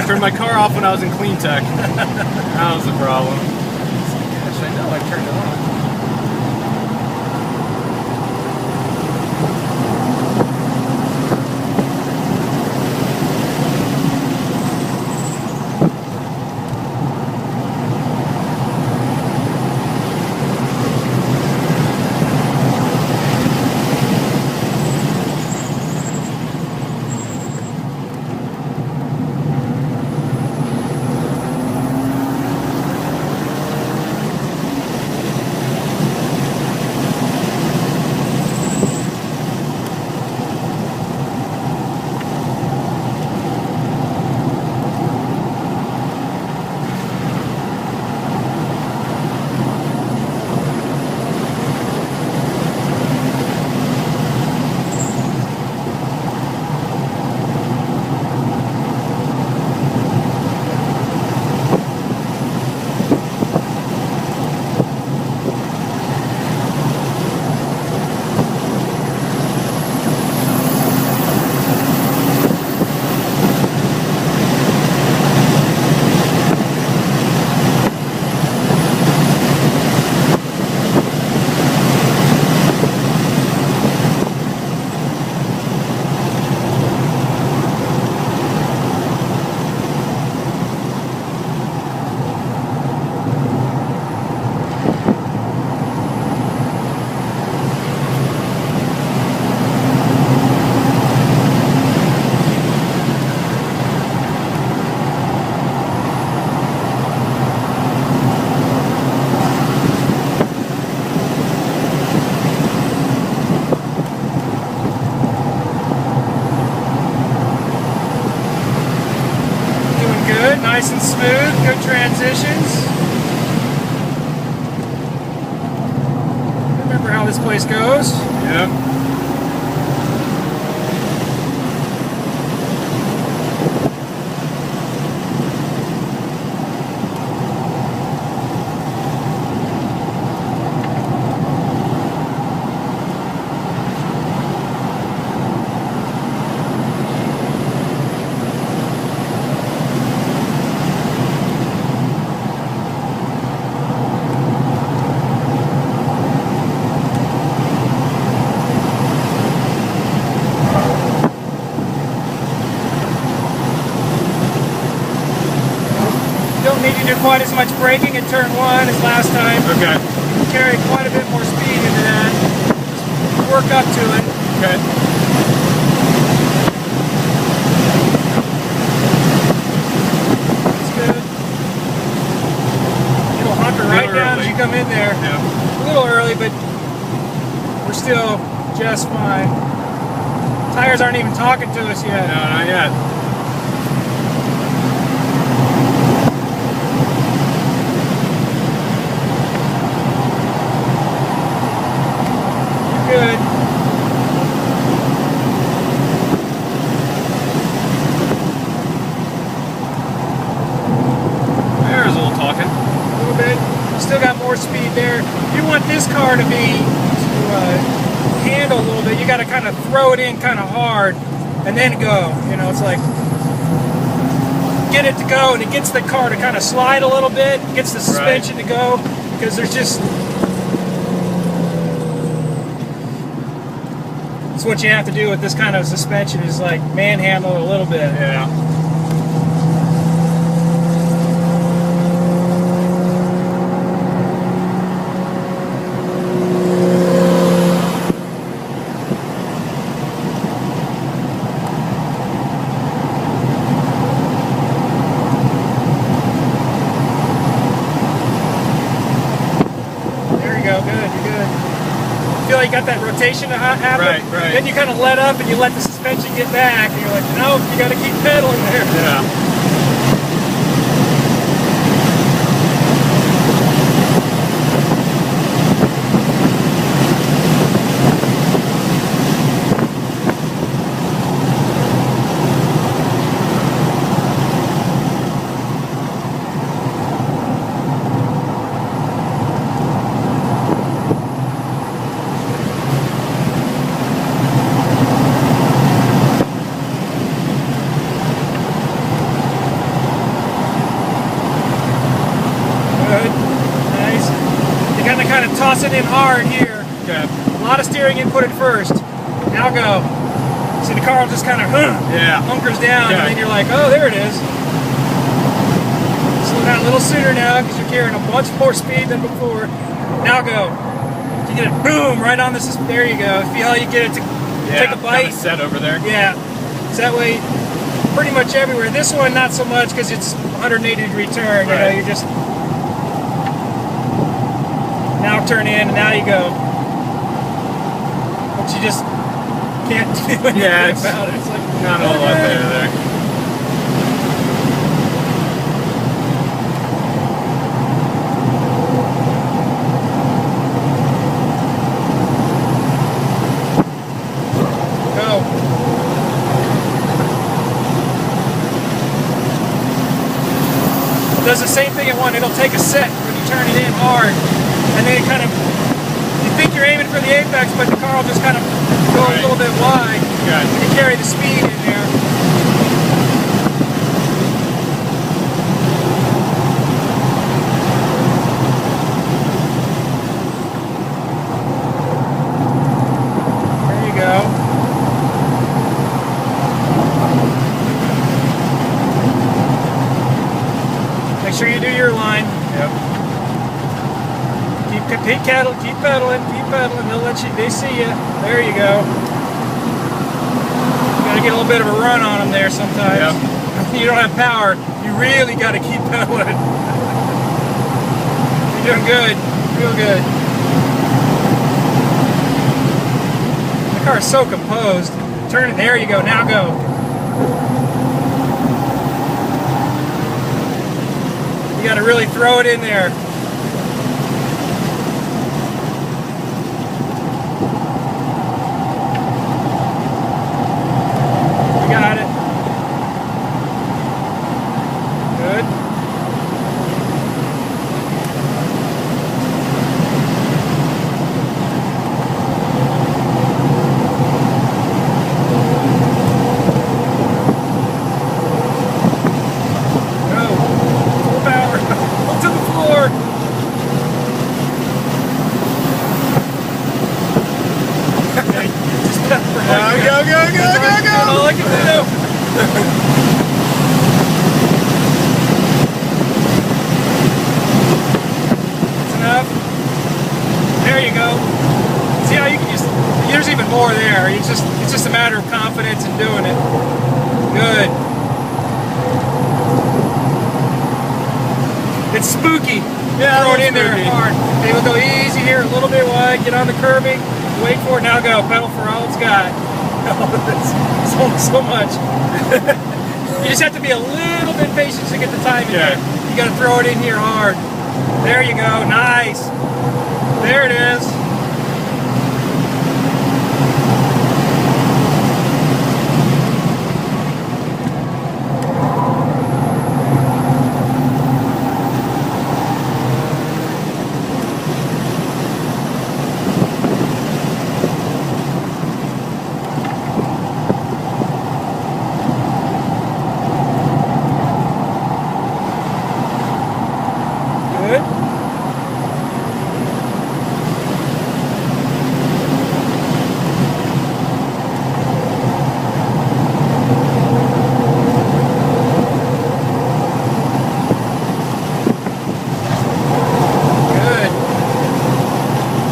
turned my car off when I was in clean tech. That was the problem. Gosh, I know, I turned it on. Nice and smooth, good transitions. Remember how this place goes? Yep. Need to do quite as much braking in turn one as last time. Okay. You can carry quite a bit more speed into that. Just work up to it. Okay. That's good. It'll hunker right down as you come in there. Yeah. A little early, but we're still just fine. Tires aren't even talking to us yet. No, not yet. Good. There's a little talking. A little bit. Still got more speed there. You want this car to handle a little bit. You got to kind of throw it in kind of hard and then go. You know, it's like get it to go, and it gets the car to kind of slide a little bit, gets the suspension to go, because there's just. That's what you have to do with this kind of suspension, is like manhandle it a little bit. Yeah. There you go, good, you're good. Feel like you got that rotation to happen. Right. Then you kind of let up and you let the suspension get back, and you're like, no, you got to keep pedaling there. Yeah. kind of toss it in hard here. Okay. A lot of steering input at first. Now go. See, the car will just kind of hunkers down, and then you're like, oh, there it is. Slow down a little sooner now because you're carrying a bunch more speed than before. Now go. You get it, boom, right on this. There you go. Feel how you get it to take a bite. Kind of set over there. Yeah. So that way, pretty much everywhere. This one, not so much because it's 180-degree turn. You know, you're just now turn in, and now you go. But you just can't do anything about it. It's like not a whole lot there. Go. It does the same thing at one. It'll take a set when you turn it in hard, and then it kind of, you think you're aiming for the apex, but the car will just kind of go a little bit wide. When you carry the speed in there. There you go. Make sure you do your line. Yep. Keep pedaling, they'll let you, they see you. There you go. You gotta get a little bit of a run on them there sometimes. Yep. You don't have power, you really gotta keep pedaling. You're doing good, real good. The car is so composed. Turn it, there you go, now go. You gotta really throw it in there. Got it. Good. Go. Full power. Up to the floor. Okay. Just go. Go. All I can do. That's enough. There you go. See how you can just, there's even more there. It's just a matter of confidence in doing it. Good. It's spooky. Yeah, throw it in there hard. Okay, we'll go easy here, a little bit wide, get on the curbing, wait for it, now go, pedal for all it's got. It's only so much. You just have to be a little bit patient to get the time in there. You got to throw it in here hard. There you go, nice. There it is.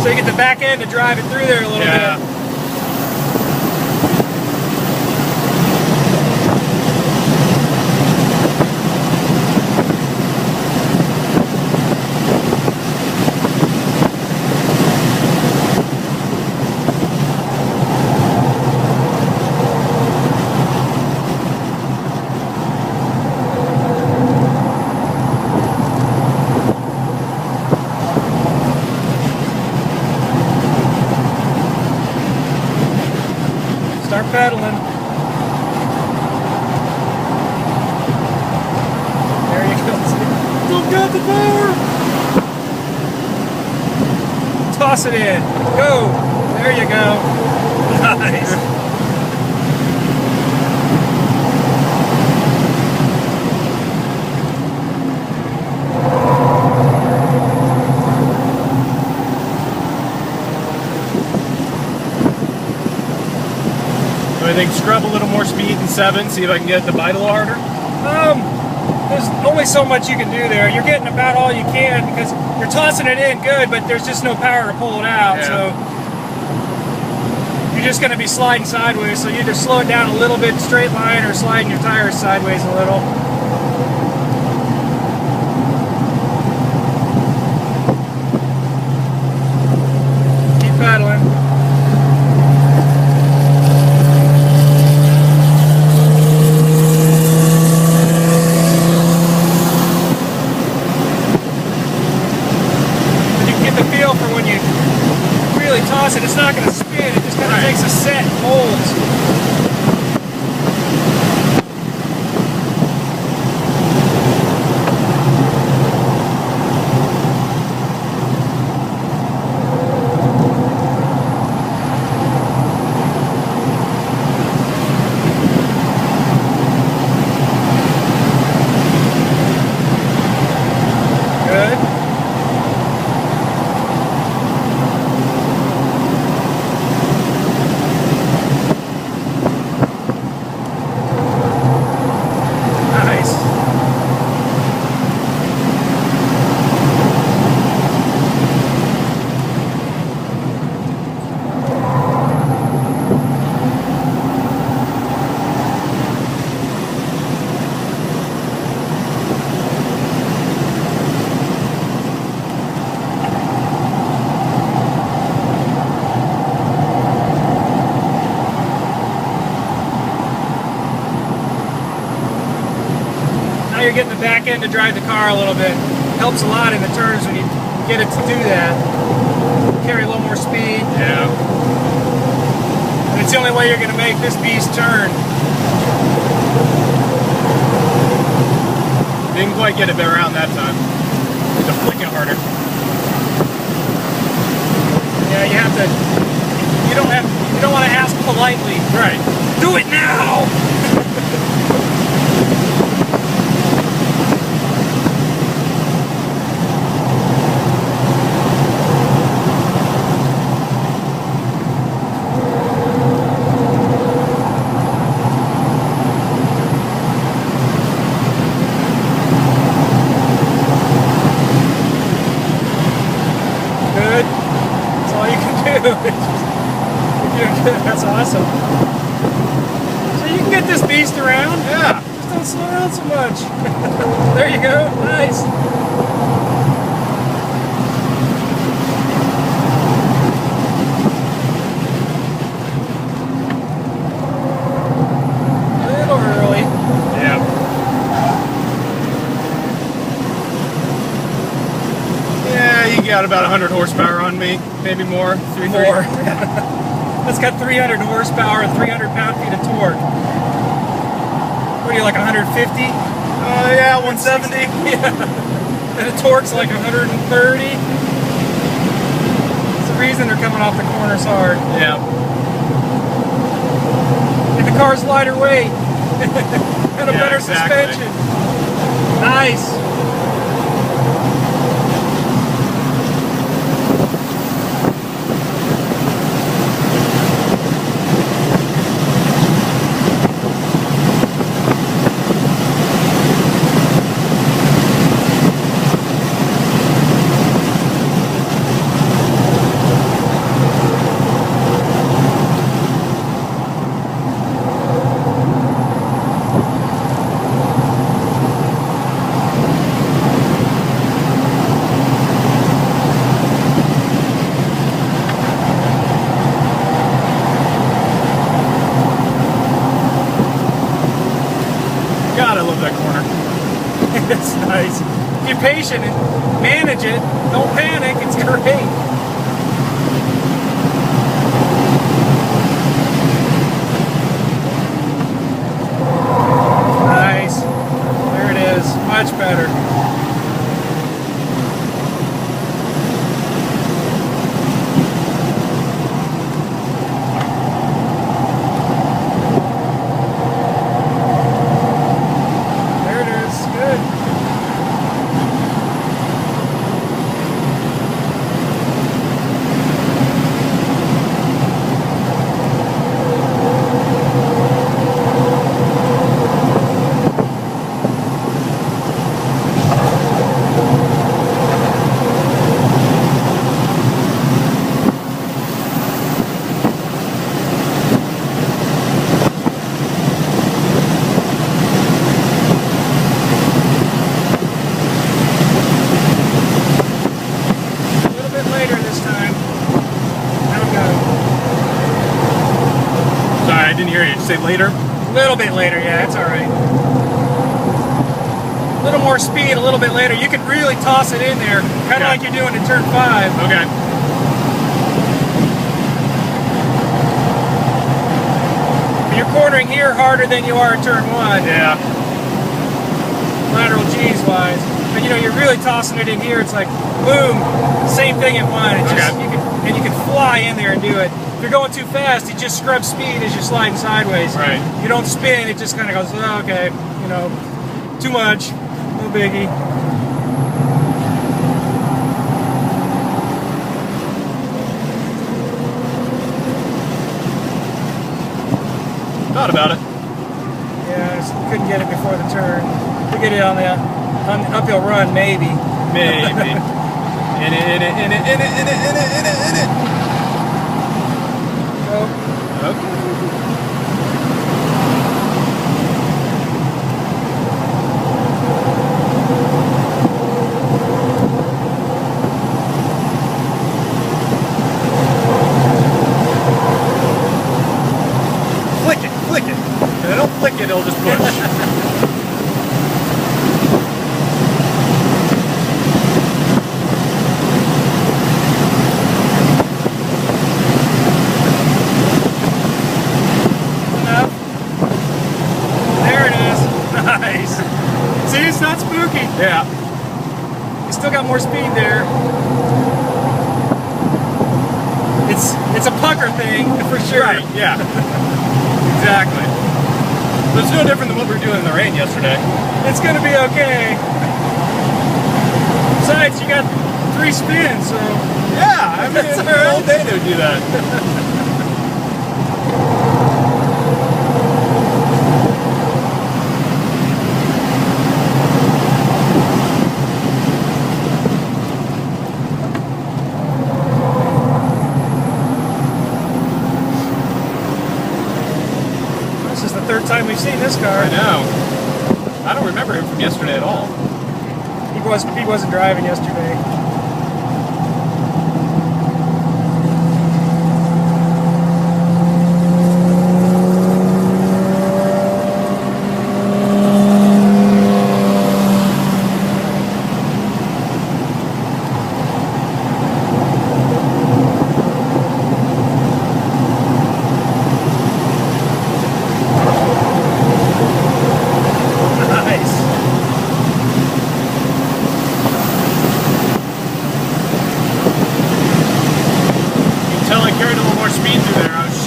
So you get the back end to drive it through there a little bit. Start pedaling. There you go. Don't got the power. Toss it in. Go. There you go. Nice. So I think scrub a little more speed in 7, see if I can get it to bite a little harder. There's only so much you can do there. You're getting about all you can because you're tossing it in good, but there's just no power to pull it out. Yeah. So you're just going to be sliding sideways. So you either slow it down a little bit straight line or sliding your tires sideways a little. Keep pedaling. For when you really toss it, it's not going to spin, it just kind of takes a set and holds. Good. Now you're getting the back end to drive the car a little bit. Helps a lot in the turns when you get it to do that. Carry a little more speed. Yeah. And it's the only way you're going to make this beast turn. Didn't quite get it around that time. Had to flick it harder. Yeah, you have to. You don't want to ask politely. Right. Do it now. Good. That's all you can do. You're good. That's awesome. So you can get this beast around. Yeah. Just don't slow down so much. There you go. Nice. A little early. Yeah. Yeah, you got about 100 horsepower on me, maybe more. More. That's got 300 horsepower and 300 pound-feet of torque. What are you, like 150? Yeah, 170. Yeah. And the torque's like 130. That's the reason they're coming off the corners hard. Yeah. And the car's lighter weight. And a Yeah, better exactly. suspension. Nice. God, I love that corner. It's nice. If you're patient and manage it, don't panic, it's great. Nice. There it is. Much better. There it is. Good. say later? A little bit later, yeah, it's all right. A little more speed, a little bit later. You can really toss it in there, kind of like you're doing in turn 5. Okay. You're cornering here harder than you are in turn 1. Yeah. Lateral G's wise. But you know, you're really tossing it in here. It's like, boom, same thing at 1. It's just, you can fly in there and do it. If you're going too fast, you just scrub speed as you're sliding sideways. Right. You don't spin, it just kind of goes, oh, okay, you know, too much, no biggie. Thought about it. Yeah, I just couldn't get it before the turn. To get it on the uphill run, maybe. Maybe. In it. Go. Okay. Flick it. If I don't flick it, it'll just push. See, it's not spooky. Yeah. You still got more speed there. It's a pucker thing for sure. Right, yeah. Exactly. But it's no different than what we were doing in the rain yesterday. It's gonna be okay. Besides, you got 3 spins, so Yeah, I mean, That's it's all right. all day to do that. this is the 3rd time we've seen this car. I know. I don't remember him from yesterday at all. He wasn't driving yesterday.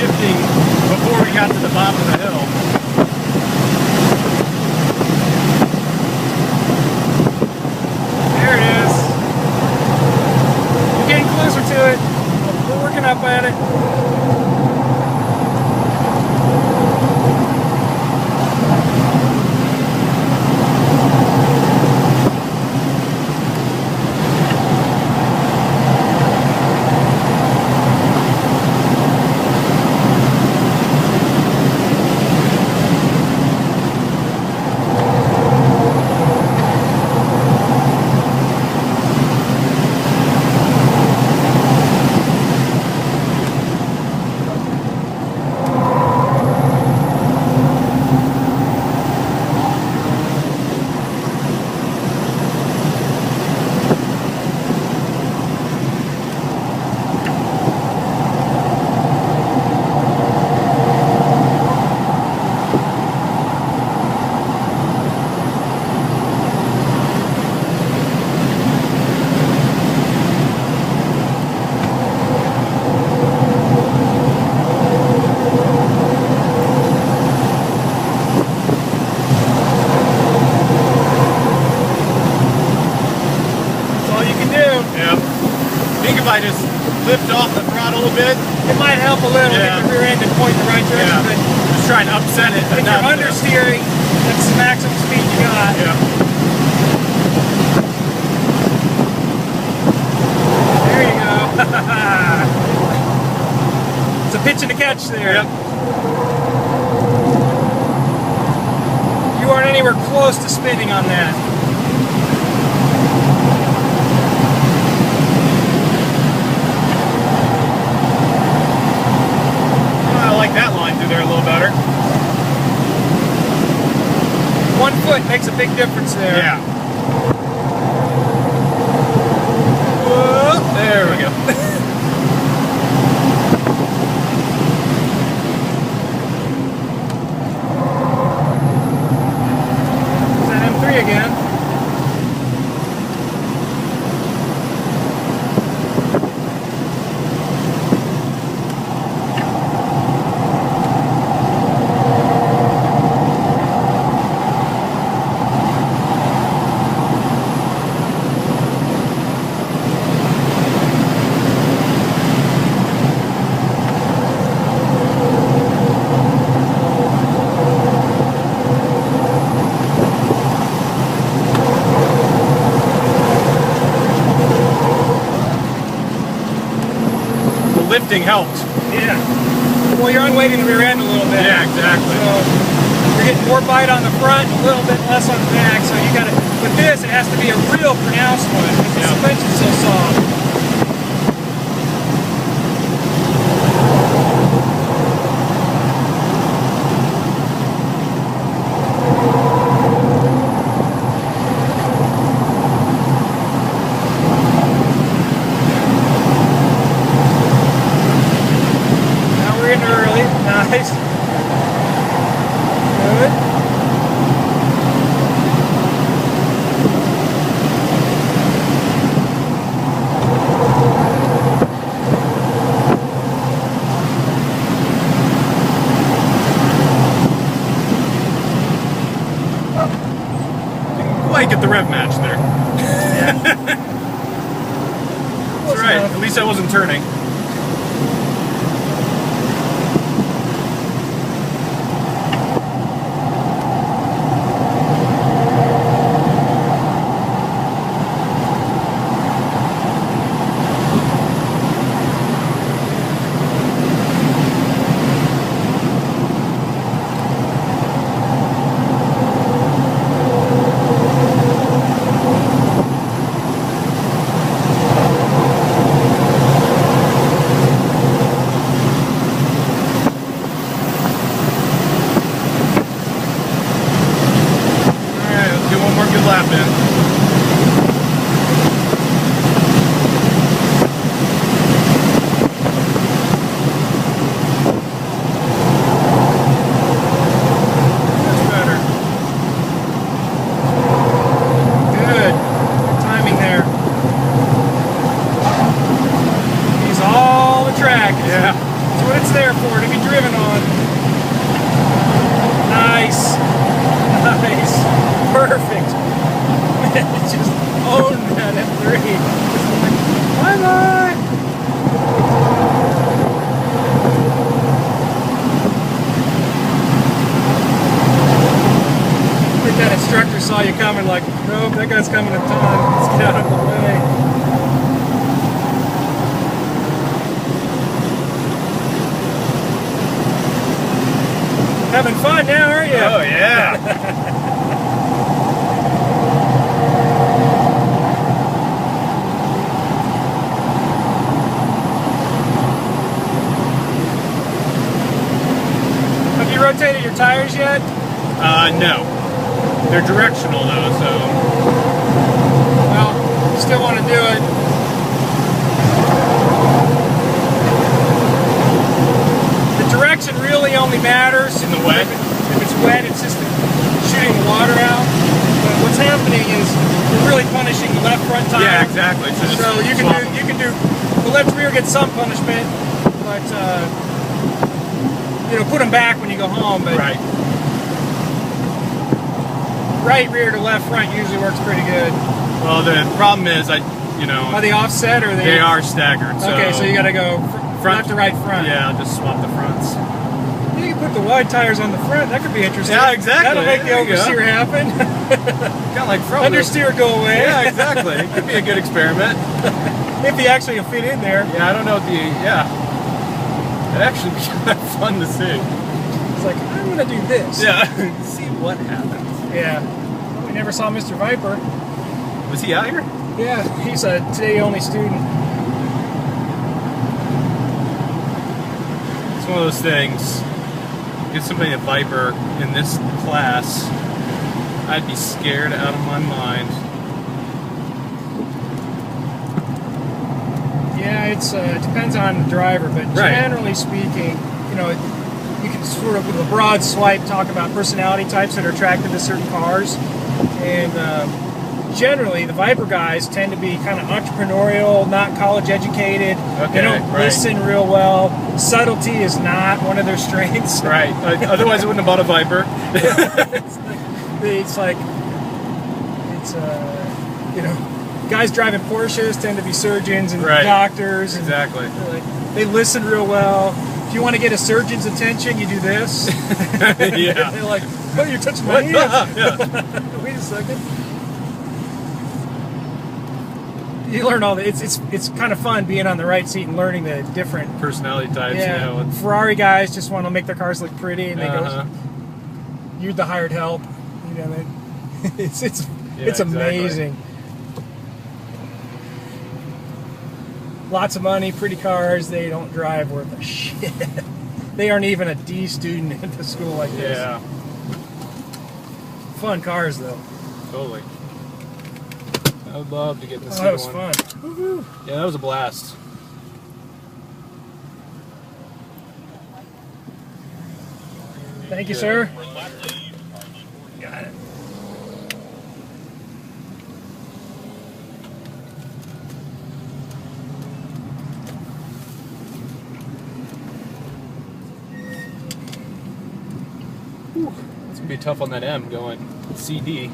Shifting before we got to the bottom of the hill. There it is. We're getting closer to it. We're working up at it. I just lift off the throttle a bit. It might help a little, get the rear end and point in the right direction, but just try and upset it. if you're understeering, that's the maximum speed you got. Yeah. There you go. It's a pitch and a catch there. Yep. You aren't anywhere close to spinning on that. I like that line through there a little better. foot makes a big difference there. Yeah. Whoa, there we go. Is that M3 again? Lifting helped. Yeah. Well, you're unweighting the rear end a little bit. Yeah, exactly. So you're getting more bite on the front, a little bit less on the back. So you got to. With this, it has to be a real pronounced one because the suspension's so soft. Early, nice. Good. Didn't quite get the rev match there. Yeah. That's right. At least I wasn't turning. Yeah. That's what it's there for, to be driven on. Nice. Nice. Perfect. It just owned that M3. Bye-bye. I think that instructor saw you coming like, nope, that guy's coming a ton. Let's get out of the way. Having fun now, aren't you? Oh, yeah. Have you rotated your tires yet? No. They're directional, though, so... Well, you still want to do it. The direction really only matters in the wet. If it's wet, it's just shooting the water out. But what's happening is you're really punishing the left front tire. Yeah, exactly. So you can do the left rear gets some punishment, but you know, put them back when you go home. But right rear to left front usually works pretty good. Well, the problem is, are they offset or they are staggered? So okay, so you got to go front to right front. Yeah, I'll just swap the fronts. You can put the wide tires on the front. That could be interesting. Yeah, exactly. That'll make the oversteer happen. Kind of like front. Understeer go away. Yeah, exactly. It could be a good experiment. If you actually fit in there. Yeah, I don't know what it'd actually be kind of fun to see. It's like, I'm going to do this. Yeah, see what happens. Yeah. We never saw Mr. Viper. Was he out here? Yeah, he's a today-only student. It's one of those things. Get somebody a Viper in this class. I'd be scared out of my mind. Yeah, it depends on the driver, but generally speaking, you know, you can sort of, with a broad swipe, talk about personality types that are attracted to certain cars. And generally, the Viper guys tend to be kind of entrepreneurial, not college educated. Okay, they don't listen real well. Subtlety is not one of their strengths. Right. Otherwise, I wouldn't have bought a Viper. it's you know, guys driving Porsches tend to be surgeons and doctors. And exactly. They listen real well. If you want to get a surgeon's attention, you do this. Yeah. They're like, oh, you're touching my ears. Yeah. Wait a second. You learn all that. It's kind of fun being on the right seat and learning the different personality types. Yeah. You know. Ferrari guys just want to make their cars look pretty, and they go, "You're the hired help." You know, it's amazing. Lots of money, pretty cars. They don't drive worth a shit. They aren't even a D student at the school like this. Yeah. Fun cars though. Totally. I would love to get this. That was fun. Woo-hoo. Yeah, that was a blast. Thank you, sir. Got it. It's gonna be tough on that M going CD.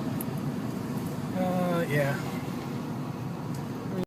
Yeah.